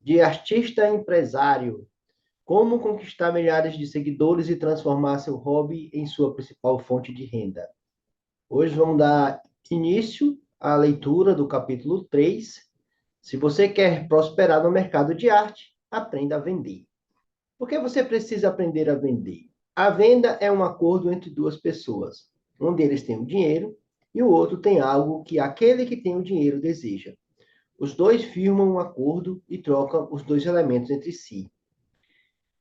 de artista a empresário. Como conquistar milhares de seguidores e transformar seu hobby em sua principal fonte de renda. Hoje vamos dar início à leitura do capítulo 3. Se você quer prosperar no mercado de arte, aprenda a vender. Por que você precisa aprender a vender? A venda é um acordo entre duas pessoas. Um deles tem o dinheiro e o outro tem algo que aquele que tem o dinheiro deseja. Os dois firmam um acordo e trocam os dois elementos entre si.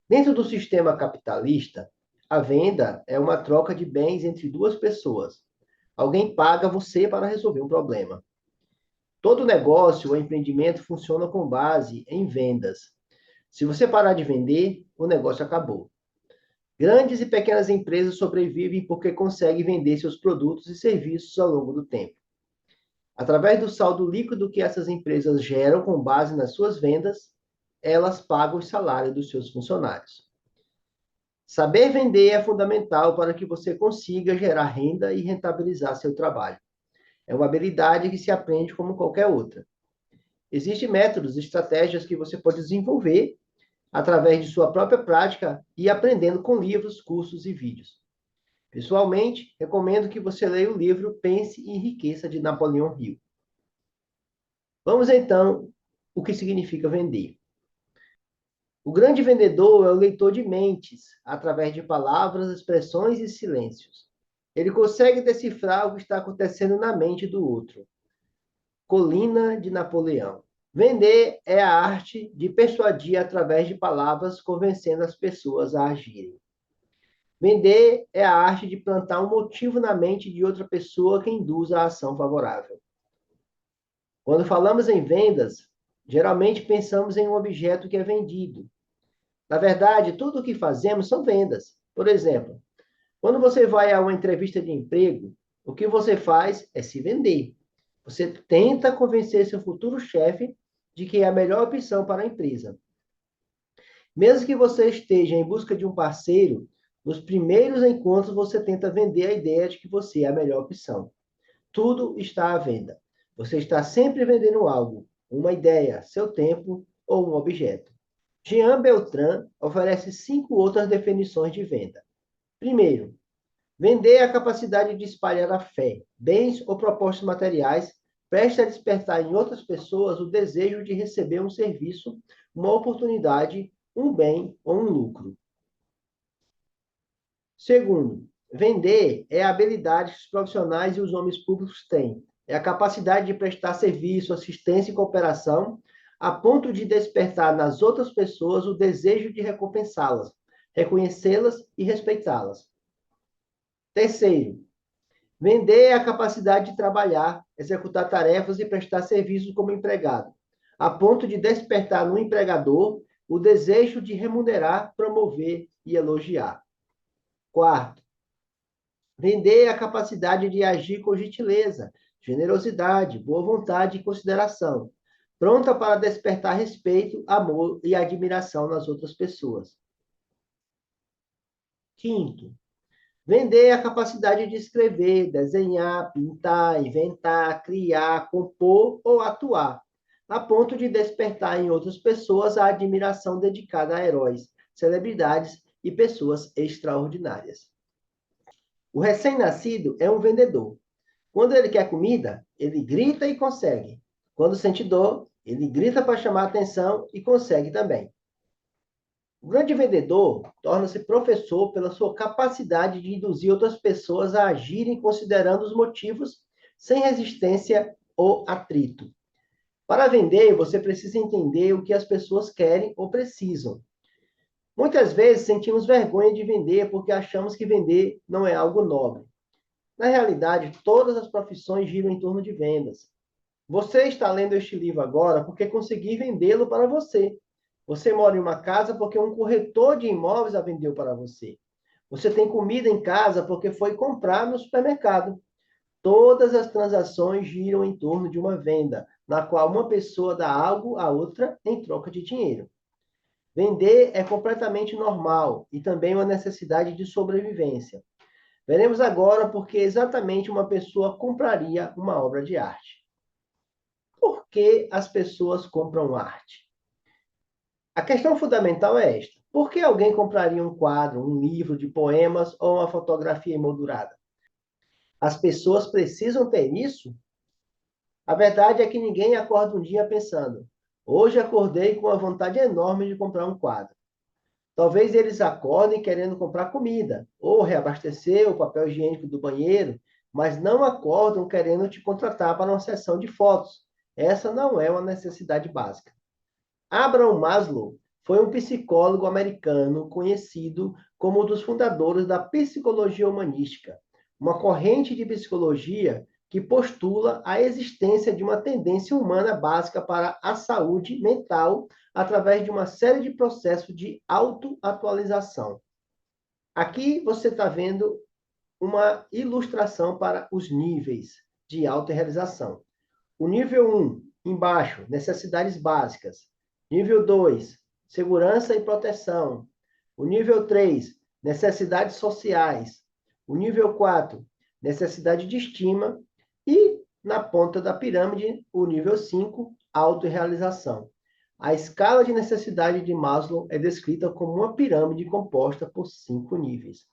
Dentro do sistema capitalista, a venda é uma troca de bens entre duas pessoas. Alguém paga você para resolver um problema. Todo negócio ou empreendimento funciona com base em vendas. Se você parar de vender, o negócio acabou. Grandes e pequenas empresas sobrevivem porque conseguem vender seus produtos e serviços ao longo do tempo. Através do saldo líquido que essas empresas geram com base nas suas vendas, elas pagam o salário dos seus funcionários. Saber vender é fundamental para que você consiga gerar renda e rentabilizar seu trabalho. É uma habilidade que se aprende como qualquer outra. Existem métodos e estratégias que você pode desenvolver através de sua própria prática e aprendendo com livros, cursos e vídeos. Pessoalmente, recomendo que você leia o livro Pense e Enriqueça, de Napoleão Hill. Vamos então, o que significa vender. O grande vendedor é o leitor de mentes, através de palavras, expressões e silêncios. Ele consegue decifrar o que está acontecendo na mente do outro. Colina de Napoleão. Vender é a arte de persuadir através de palavras, convencendo as pessoas a agirem. Vender é a arte de plantar um motivo na mente de outra pessoa que induza a ação favorável. Quando falamos em vendas, geralmente pensamos em um objeto que é vendido. Na verdade, tudo o que fazemos são vendas. Por exemplo, quando você vai a uma entrevista de emprego, o que você faz é se vender. Você tenta convencer seu futuro chefe de que é a melhor opção para a empresa. Mesmo que você esteja em busca de um parceiro, nos primeiros encontros você tenta vender a ideia de que você é a melhor opção. Tudo está à venda. Você está sempre vendendo algo, uma ideia, seu tempo ou um objeto. Jean Beltran oferece 5 outras definições de venda. Primeiro, vender é a capacidade de espalhar a fé, bens ou propostas materiais, presta a despertar em outras pessoas o desejo de receber um serviço, uma oportunidade, um bem ou um lucro. Segundo, vender é a habilidade que os profissionais e os homens públicos têm. É a capacidade de prestar serviço, assistência e cooperação a ponto de despertar nas outras pessoas o desejo de recompensá-las, reconhecê-las e respeitá-las. Terceiro, vender é a capacidade de trabalhar, executar tarefas e prestar serviços como empregado, a ponto de despertar no empregador o desejo de remunerar, promover e elogiar. Quarto, vender é a capacidade de agir com gentileza, generosidade, boa vontade e consideração, pronta para despertar respeito, amor e admiração nas outras pessoas. Quinto, vender é a capacidade de escrever, desenhar, pintar, inventar, criar, compor ou atuar, a ponto de despertar em outras pessoas a admiração dedicada a heróis, celebridades e pessoas extraordinárias. O recém-nascido é um vendedor. Quando ele quer comida, ele grita e consegue. Quando sente dor, ele grita para chamar atenção e consegue também. O grande vendedor torna-se professor pela sua capacidade de induzir outras pessoas a agirem considerando os motivos sem resistência ou atrito. Para vender, você precisa entender o que as pessoas querem ou precisam. Muitas vezes sentimos vergonha de vender porque achamos que vender não é algo nobre. Na realidade, todas as profissões giram em torno de vendas. Você está lendo este livro agora porque consegui vendê-lo para você. Você mora em uma casa porque um corretor de imóveis a vendeu para você. Você tem comida em casa porque foi comprar no supermercado. Todas as transações giram em torno de uma venda, na qual uma pessoa dá algo à outra em troca de dinheiro. Vender é completamente normal e também uma necessidade de sobrevivência. Veremos agora por que exatamente uma pessoa compraria uma obra de arte. Por que as pessoas compram arte? A questão fundamental é esta: por que alguém compraria um quadro, um livro de poemas ou uma fotografia emoldurada? As pessoas precisam ter isso? A verdade é que ninguém acorda um dia pensando: hoje acordei com uma vontade enorme de comprar um quadro. Talvez eles acordem querendo comprar comida ou reabastecer o papel higiênico do banheiro, mas não acordam querendo te contratar para uma sessão de fotos. Essa não é uma necessidade básica. Abraham Maslow foi um psicólogo americano conhecido como um dos fundadores da psicologia humanística, uma corrente de psicologia que postula a existência de uma tendência humana básica para a saúde mental através de uma série de processos de autoatualização. Aqui você está vendo uma ilustração para os níveis de autorrealização. O nível 1, embaixo, necessidades básicas. Nível 2, segurança e proteção. O nível 3, necessidades sociais. O nível 4, necessidade de estima. E, na ponta da pirâmide, o nível 5, autorrealização. A escala de necessidade de Maslow é descrita como uma pirâmide composta por 5 níveis.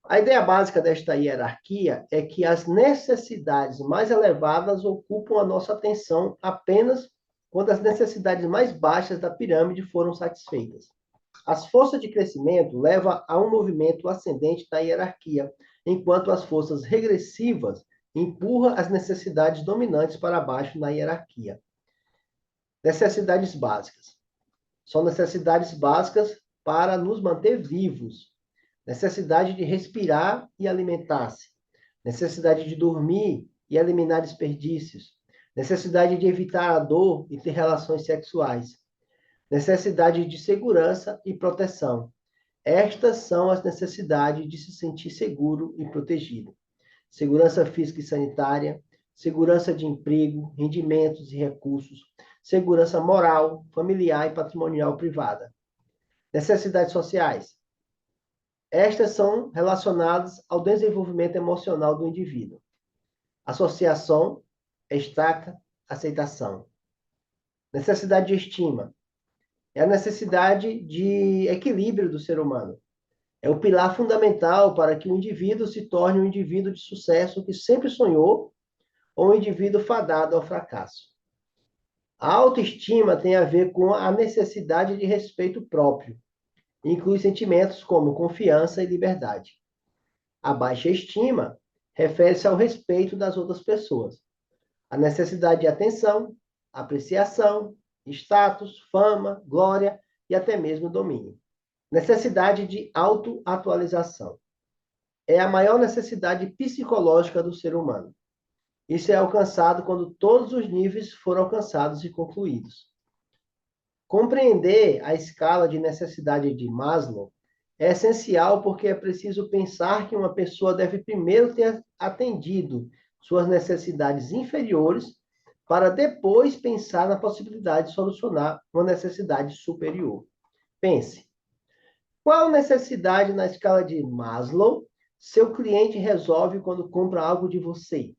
A ideia básica desta hierarquia é que as necessidades mais elevadas ocupam a nossa atenção apenas quando as necessidades mais baixas da pirâmide foram satisfeitas. As forças de crescimento levam a um movimento ascendente da hierarquia, enquanto as forças regressivas empurram as necessidades dominantes para baixo na hierarquia. Necessidades básicas. São necessidades básicas para nos manter vivos. Necessidade de respirar e alimentar-se. Necessidade de dormir e eliminar desperdícios. Necessidade de evitar a dor e ter relações sexuais. Necessidade de segurança e proteção. Estas são as necessidades de se sentir seguro e protegido. Segurança física e sanitária, segurança de emprego, rendimentos e recursos, segurança moral, familiar e patrimonial privada. Necessidades sociais. Estas são relacionadas ao desenvolvimento emocional do indivíduo. Associação, estaca, aceitação. Necessidade de estima. É a necessidade de equilíbrio do ser humano. É o pilar fundamental para que o indivíduo se torne um indivíduo de sucesso que sempre sonhou ou um indivíduo fadado ao fracasso. A autoestima tem a ver com a necessidade de respeito próprio. Inclui sentimentos como confiança e liberdade. A baixa estima refere-se ao respeito das outras pessoas. A necessidade de atenção, apreciação, status, fama, glória e até mesmo domínio. Necessidade de autoatualização. É a maior necessidade psicológica do ser humano. Isso é alcançado quando todos os níveis foram alcançados e concluídos. Compreender a escala de necessidade de Maslow é essencial porque é preciso pensar que uma pessoa deve primeiro ter atendido suas necessidades inferiores para depois pensar na possibilidade de solucionar uma necessidade superior. Pense. Qual necessidade na escala de Maslow seu cliente resolve quando compra algo de você?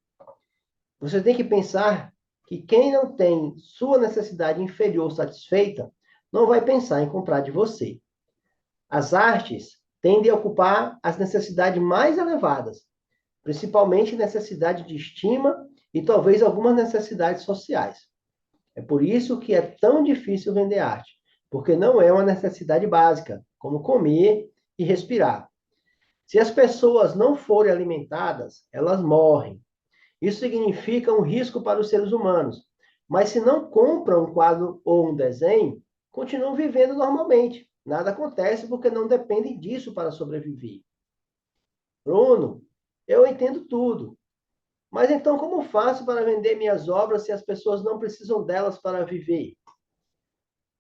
Você tem que pensar que quem não tem sua necessidade inferior satisfeita não vai pensar em comprar de você. As artes tendem a ocupar as necessidades mais elevadas, principalmente necessidade de estima e talvez algumas necessidades sociais. É por isso que é tão difícil vender arte, porque não é uma necessidade básica, como comer e respirar. Se as pessoas não forem alimentadas, elas morrem. Isso significa um risco para os seres humanos. Mas se não compram um quadro ou um desenho, continuam vivendo normalmente. Nada acontece porque não dependem disso para sobreviver. Bruno, eu entendo tudo. Mas então como faço para vender minhas obras se as pessoas não precisam delas para viver?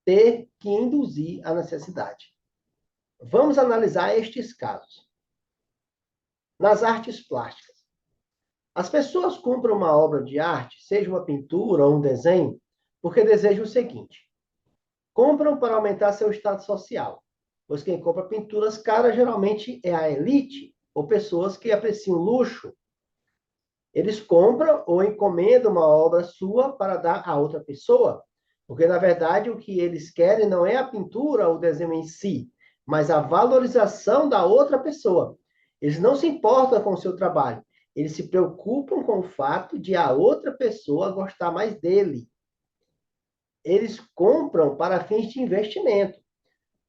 Ter que induzir a necessidade. Vamos analisar estes casos. Nas artes plásticas. As pessoas compram uma obra de arte, seja uma pintura ou um desenho, porque desejam o seguinte: compram para aumentar seu status social, pois quem compra pinturas caras geralmente é a elite ou pessoas que apreciam luxo. Eles compram ou encomendam uma obra sua para dar a outra pessoa, Porque, na verdade, o que eles querem não é a pintura ou o desenho em si, mas a valorização da outra pessoa. Eles não se importam com o seu trabalho. Eles se preocupam com o fato de a outra pessoa gostar mais dele. Eles compram para fins de investimento.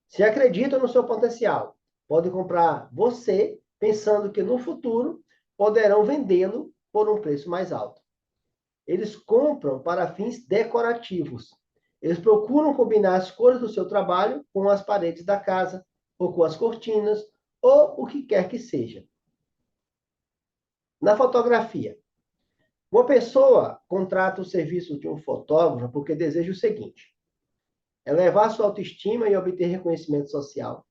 Se acreditam no seu potencial, podem comprar você, pensando que no futuro poderão vendê-lo por um preço mais alto. Eles compram para fins decorativos. Eles procuram combinar as cores do seu trabalho com as paredes da casa, ou com as cortinas, ou o que quer que seja. Na fotografia, uma pessoa contrata o serviço de um fotógrafo porque deseja o seguinte: elevar sua autoestima e obter reconhecimento social,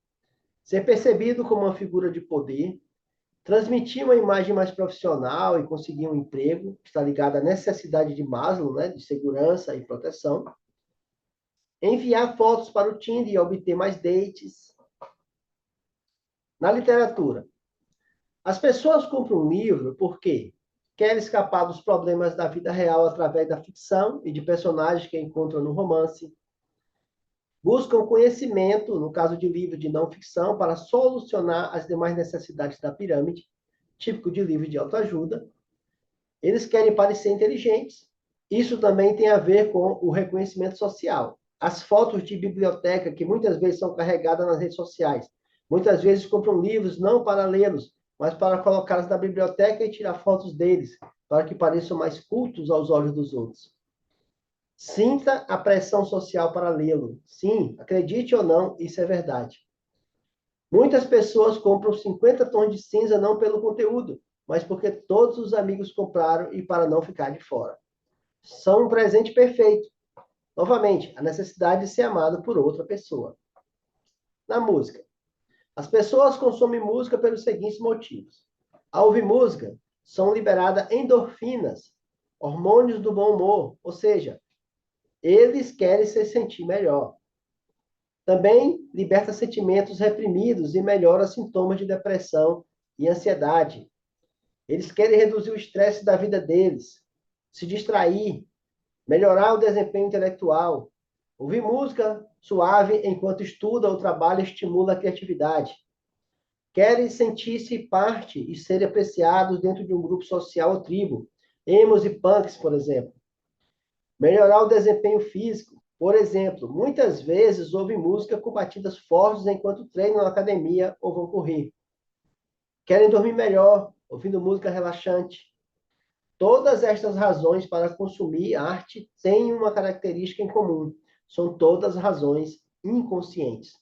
ser percebido como uma figura de poder, transmitir uma imagem mais profissional e conseguir um emprego, que está ligado à necessidade de Maslow, né, de segurança e proteção, enviar fotos para o Tinder e obter mais dates. Na literatura, as pessoas compram um livro porque querem escapar dos problemas da vida real através da ficção e de personagens que encontram no romance. Buscam conhecimento, no caso de livro de não ficção, para solucionar as demais necessidades da pirâmide, típico de livro de autoajuda. Eles querem parecer inteligentes. Isso também tem a ver com o reconhecimento social. As fotos de biblioteca, que muitas vezes são carregadas nas redes sociais. Muitas vezes compram livros não para lê-los, mas para colocá-los na biblioteca e tirar fotos deles, para que pareçam mais cultos aos olhos dos outros. Sinta a pressão social para lê-lo. Sim, acredite ou não, isso é verdade. Muitas pessoas compram 50 tons de cinza não pelo conteúdo, mas porque todos os amigos compraram e para não ficar de fora. São um presente perfeito. Novamente, a necessidade de ser amado por outra pessoa. Na música, as pessoas consomem música pelos seguintes motivos. Ao ouvir música, são liberadas endorfinas, hormônios do bom humor, ou seja, eles querem se sentir melhor. Também liberta sentimentos reprimidos e melhora sintomas de depressão e ansiedade. Eles querem reduzir o estresse da vida deles, se distrair, melhorar o desempenho intelectual. Ouvir música suave enquanto estuda ou trabalha estimula a criatividade. Querem sentir-se parte e ser apreciados dentro de um grupo social ou tribo. Emos e punks, por exemplo. Melhorar o desempenho físico. Por exemplo, muitas vezes ouvem música com batidas fortes enquanto treinam na academia ou vão correr. Querem dormir melhor, ouvindo música relaxante. Todas estas razões para consumir arte têm uma característica em comum. São todas razões inconscientes.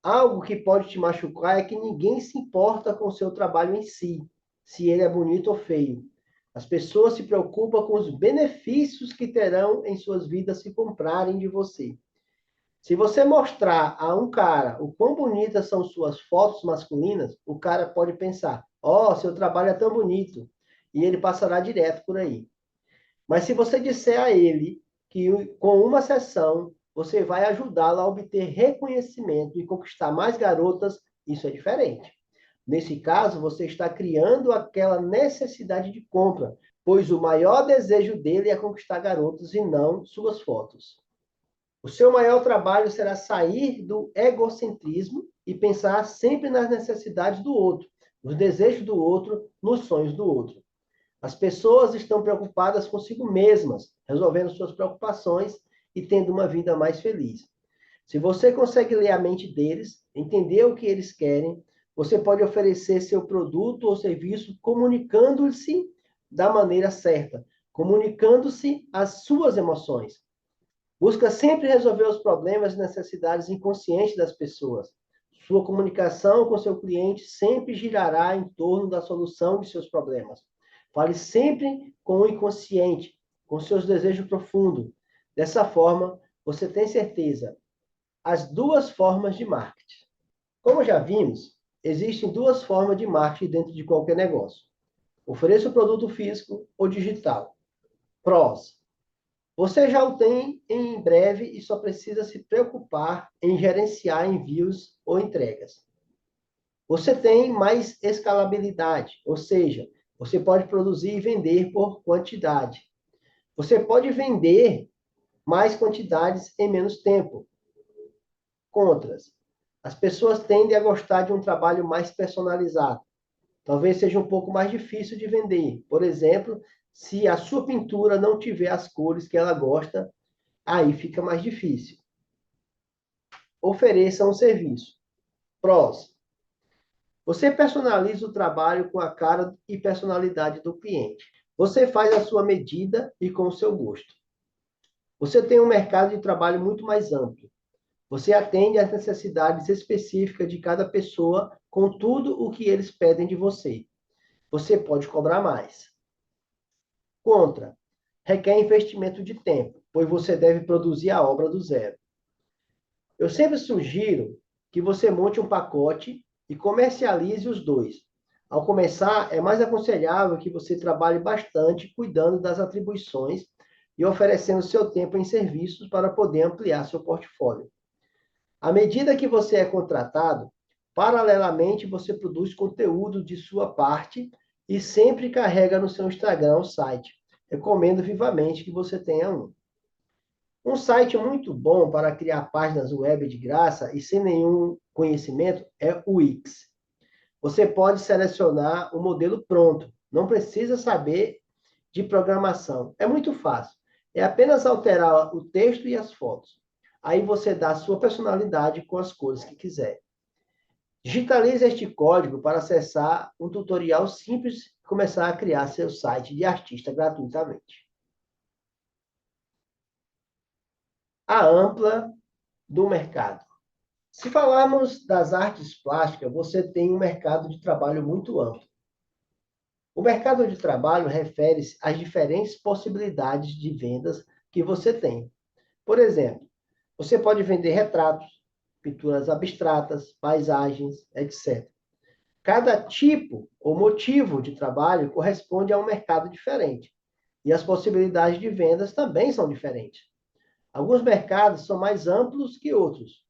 Algo que pode te machucar é que ninguém se importa com o seu trabalho em si, se ele é bonito ou feio. As pessoas se preocupam com os benefícios que terão em suas vidas se comprarem de você. Se você mostrar a um cara o quão bonitas são suas fotos masculinas, o cara pode pensar: ó, seu trabalho é tão bonito, e ele passará direto por aí. Mas se você disser a ele que com uma sessão você vai ajudá-lo a obter reconhecimento e conquistar mais garotas, isso é diferente. Nesse caso, você está criando aquela necessidade de compra, pois o maior desejo dele é conquistar garotas e não suas fotos. O seu maior trabalho será sair do egocentrismo e pensar sempre nas necessidades do outro, nos desejos do outro, nos sonhos do outro. As pessoas estão preocupadas consigo mesmas, resolvendo suas preocupações e tendo uma vida mais feliz. Se você consegue ler a mente deles, entender o que eles querem, você pode oferecer seu produto ou serviço comunicando-se da maneira certa, comunicando-se as suas emoções. Busca sempre resolver os problemas e necessidades inconscientes das pessoas. Sua comunicação com seu cliente sempre girará em torno da solução de seus problemas. Fale sempre com o inconsciente, com seus desejos profundos. Dessa forma, você tem certeza. As duas formas de marketing. Como já vimos, existem duas formas de marketing dentro de qualquer negócio. Ofereça o produto físico ou digital. Prós. Você já o tem em breve e só precisa se preocupar em gerenciar envios ou entregas. Você tem mais escalabilidade, ou seja, você pode produzir e vender por quantidade. Você pode vender mais quantidades em menos tempo. Contras. As pessoas tendem a gostar de um trabalho mais personalizado. Talvez seja um pouco mais difícil de vender. Por exemplo, se a sua pintura não tiver as cores que ela gosta, aí fica mais difícil. Ofereça um serviço. Prós. Você personaliza o trabalho com a cara e personalidade do cliente. Você faz a sua medida e com o seu gosto. Você tem um mercado de trabalho muito mais amplo. Você atende às necessidades específicas de cada pessoa com tudo o que eles pedem de você. Você pode cobrar mais. Contra. Requer investimento de tempo, pois você deve produzir a obra do zero. Eu sempre sugiro que você monte um pacote e comercialize os dois. Ao começar, é mais aconselhável que você trabalhe bastante cuidando das atribuições e oferecendo seu tempo em serviços para poder ampliar seu portfólio. À medida que você é contratado, paralelamente você produz conteúdo de sua parte e sempre carrega no seu Instagram o site. Recomendo vivamente que você tenha um. Um site muito bom para criar páginas web de graça e sem nenhum conhecimento é o Wix. Você pode selecionar o modelo pronto, não precisa saber de programação. É muito fácil. É apenas alterar o texto e as fotos. Aí você dá a sua personalidade com as cores que quiser. Digitalize este código para acessar um tutorial simples e começar a criar seu site de artista gratuitamente. A ampla do mercado. Se falarmos das artes plásticas, você tem um mercado de trabalho muito amplo. O mercado de trabalho refere-se às diferentes possibilidades de vendas que você tem. Por exemplo, você pode vender retratos, pinturas abstratas, paisagens, etc. Cada tipo ou motivo de trabalho corresponde a um mercado diferente. E as possibilidades de vendas também são diferentes. Alguns mercados são mais amplos que outros.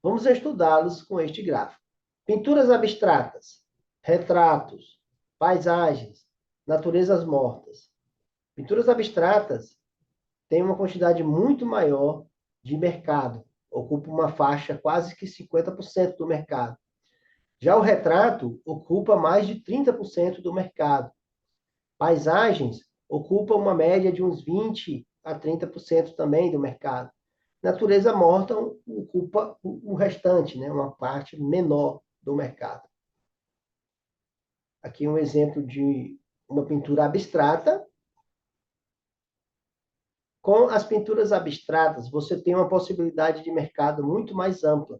Vamos estudá-los com este gráfico. Pinturas abstratas, retratos, paisagens, naturezas mortas. Pinturas abstratas têm uma quantidade muito maior de mercado, ocupa uma faixa quase que 50% do mercado. Já o retrato ocupa mais de 30% do mercado. Paisagens ocupa uma média de uns 20 a 30% também do mercado. Natureza morta ocupa o restante, né? Uma parte menor do mercado. Aqui um exemplo de uma pintura abstrata. Com as pinturas abstratas, você tem uma possibilidade de mercado muito mais ampla,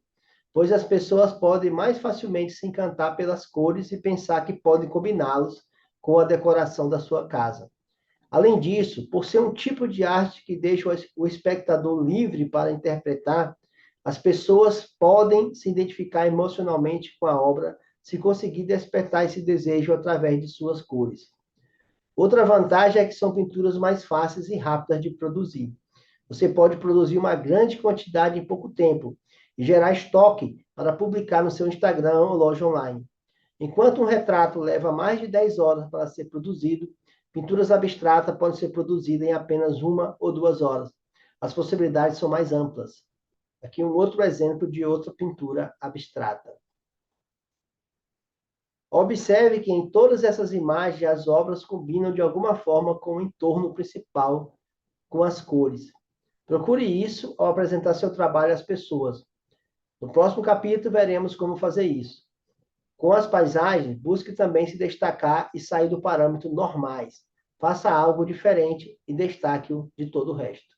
pois as pessoas podem mais facilmente se encantar pelas cores e pensar que podem combiná-los com a decoração da sua casa. Além disso, por ser um tipo de arte que deixa o espectador livre para interpretar, as pessoas podem se identificar emocionalmente com a obra se conseguir despertar esse desejo através de suas cores. Outra vantagem é que são pinturas mais fáceis e rápidas de produzir. Você pode produzir uma grande quantidade em pouco tempo e gerar estoque para publicar no seu Instagram ou loja online. Enquanto um retrato leva mais de 10 horas para ser produzido, pinturas abstratas podem ser produzidas em apenas 1 ou 2 horas. As possibilidades são mais amplas. Aqui um outro exemplo de outra pintura abstrata. Observe que em todas essas imagens as obras combinam de alguma forma com o entorno principal, com as cores. Procure isso ao apresentar seu trabalho às pessoas. No próximo capítulo veremos como fazer isso. Com as paisagens, busque também se destacar e sair do parâmetro normais. Faça algo diferente e destaque-o de todo o resto.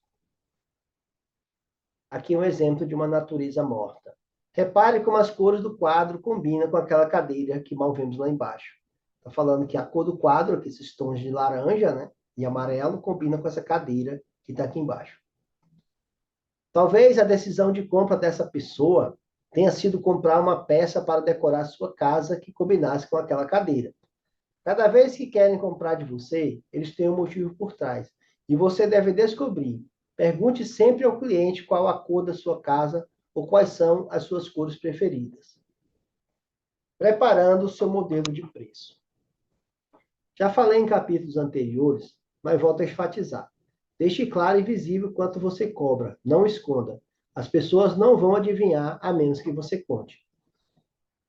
Aqui um exemplo de uma natureza morta. Repare como as cores do quadro combinam com aquela cadeira que mal vemos lá embaixo. Está falando que a cor do quadro, aqui, esses tons de laranja, né, e amarelo, combina com essa cadeira que está aqui embaixo. Talvez a decisão de compra dessa pessoa tenha sido comprar uma peça para decorar sua casa que combinasse com aquela cadeira. Cada vez que querem comprar de você, eles têm um motivo por trás. E você deve descobrir. Pergunte sempre ao cliente qual a cor da sua casa ou quais são as suas cores preferidas. Preparando o seu modelo de preço. Já falei em capítulos anteriores, mas volto a enfatizar. Deixe claro e visível quanto você cobra. Não esconda. As pessoas não vão adivinhar a menos que você conte.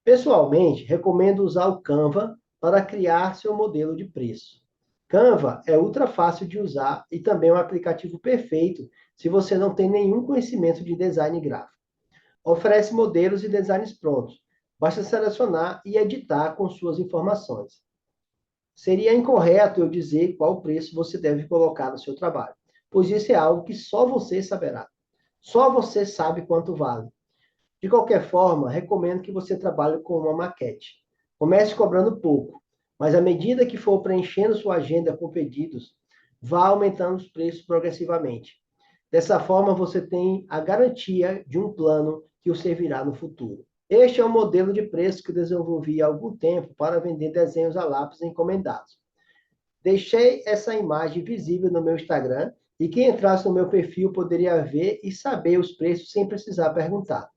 Pessoalmente, recomendo usar o Canva para criar seu modelo de preço. Canva é ultra fácil de usar e também é um aplicativo perfeito se você não tem nenhum conhecimento de design gráfico. Oferece modelos e designs prontos. Basta selecionar e editar com suas informações. Seria incorreto eu dizer qual preço você deve colocar no seu trabalho, pois isso é algo que só você saberá. Só você sabe quanto vale. De qualquer forma, recomendo que você trabalhe com uma maquete. Comece cobrando pouco, mas à medida que for preenchendo sua agenda com pedidos, vá aumentando os preços progressivamente. Dessa forma, você tem a garantia de um plano que o servirá no futuro. Este é o modelo de preço que eu desenvolvi há algum tempo para vender desenhos a lápis encomendados. Deixei essa imagem visível no meu Instagram e quem entrasse no meu perfil poderia ver e saber os preços sem precisar perguntar.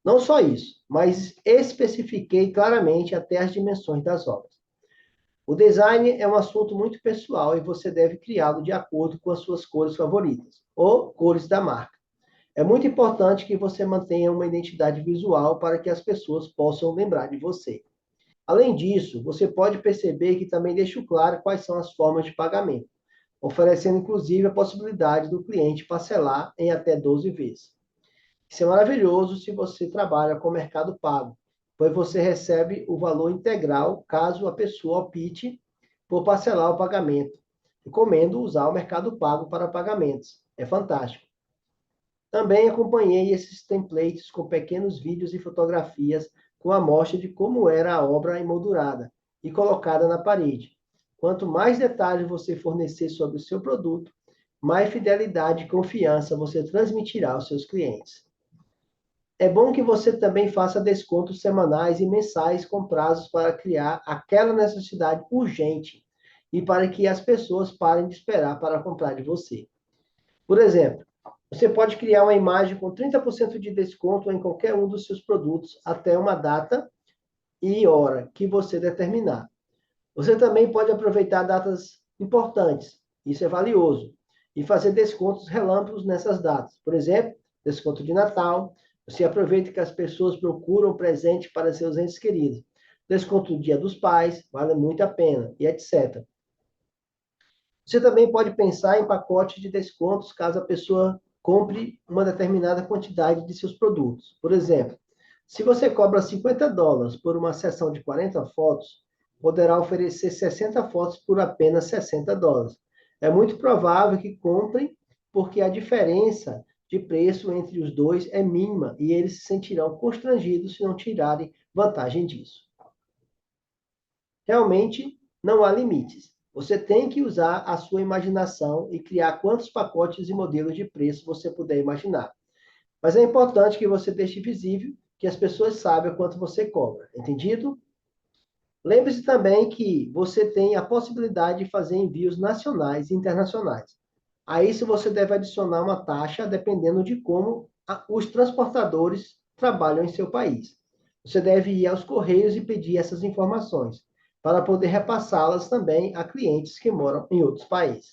Não só isso, mas especifiquei claramente até as dimensões das obras. O design é um assunto muito pessoal e você deve criá-lo de acordo com as suas cores favoritas, ou cores da marca. É muito importante que você mantenha uma identidade visual para que as pessoas possam lembrar de você. Além disso, você pode perceber que também deixo claro quais são as formas de pagamento, oferecendo inclusive a possibilidade do cliente parcelar em até 12 vezes. Isso é maravilhoso se você trabalha com Mercado Pago, pois você recebe o valor integral caso a pessoa opte por parcelar o pagamento. Recomendo usar o Mercado Pago para pagamentos. É fantástico. Também acompanhei esses templates com pequenos vídeos e fotografias com a amostra de como era a obra emoldurada e colocada na parede. Quanto mais detalhes você fornecer sobre o seu produto, mais fidelidade e confiança você transmitirá aos seus clientes. É bom que você também faça descontos semanais e mensais com prazos para criar aquela necessidade urgente e para que as pessoas parem de esperar para comprar de você. Por exemplo, você pode criar uma imagem com 30% de desconto em qualquer um dos seus produtos até uma data e hora que você determinar. Você também pode aproveitar datas importantes, isso é valioso, e fazer descontos relâmpagos nessas datas. Por exemplo, desconto de Natal, você aproveita que as pessoas procuram presente para seus entes queridos. Desconto do Dia dos Pais, vale muito a pena, e etc. Você também pode pensar em pacotes de descontos caso a pessoa compre uma determinada quantidade de seus produtos. Por exemplo, se você cobra US$ 50 por uma sessão de 40 fotos, poderá oferecer 60 fotos por apenas US$ 60. É muito provável que comprem, porque a diferença de preço entre os dois é mínima e eles se sentirão constrangidos se não tirarem vantagem disso. Realmente, não há limites. Você tem que usar a sua imaginação e criar quantos pacotes e modelos de preço você puder imaginar. Mas é importante que você deixe visível que as pessoas saibam quanto você cobra. Entendido? Lembre-se também que você tem a possibilidade de fazer envios nacionais e internacionais. A isso você deve adicionar uma taxa dependendo de como os transportadores trabalham em seu país. Você deve ir aos correios e pedir essas informações, para poder repassá-las também a clientes que moram em outros países.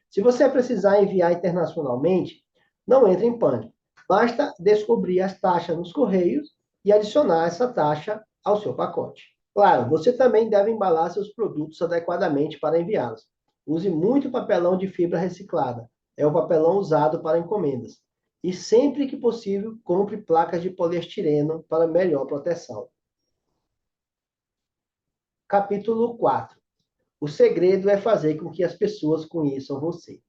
Se você precisar enviar internacionalmente, não entre em pânico. Basta descobrir as taxas nos correios e adicionar essa taxa ao seu pacote. Claro, você também deve embalar seus produtos adequadamente para enviá-los. Use muito papelão de fibra reciclada. É o papelão usado para encomendas. E sempre que possível, compre placas de poliestireno para melhor proteção. Capítulo 4. O segredo é fazer com que as pessoas conheçam você.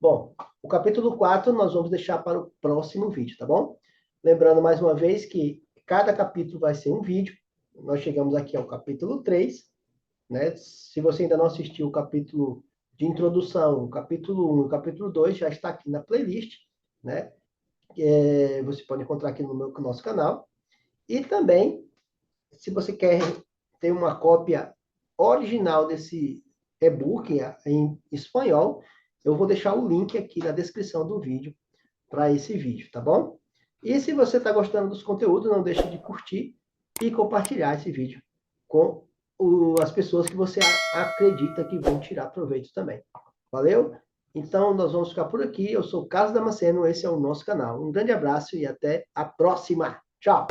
Bom, o capítulo 4 nós vamos deixar para o próximo vídeo, tá bom? Lembrando mais uma vez que cada capítulo vai ser um vídeo. Nós chegamos aqui ao capítulo 3, né? Se você ainda não assistiu o capítulo de introdução, o capítulo 1 e o capítulo 2, já está aqui na playlist, né? Você pode encontrar aqui no nosso canal. E também, se você quer ter uma cópia original desse e-book em espanhol, eu vou deixar o link aqui na descrição do vídeo para esse vídeo, tá bom? E se você está gostando dos conteúdos, não deixe de curtir e compartilhar esse vídeo com as pessoas que você acredita que vão tirar proveito também. Valeu? Então, nós vamos ficar por aqui. Eu sou o Carlos Damasceno, esse é o nosso canal. Um grande abraço e até a próxima. Tchau!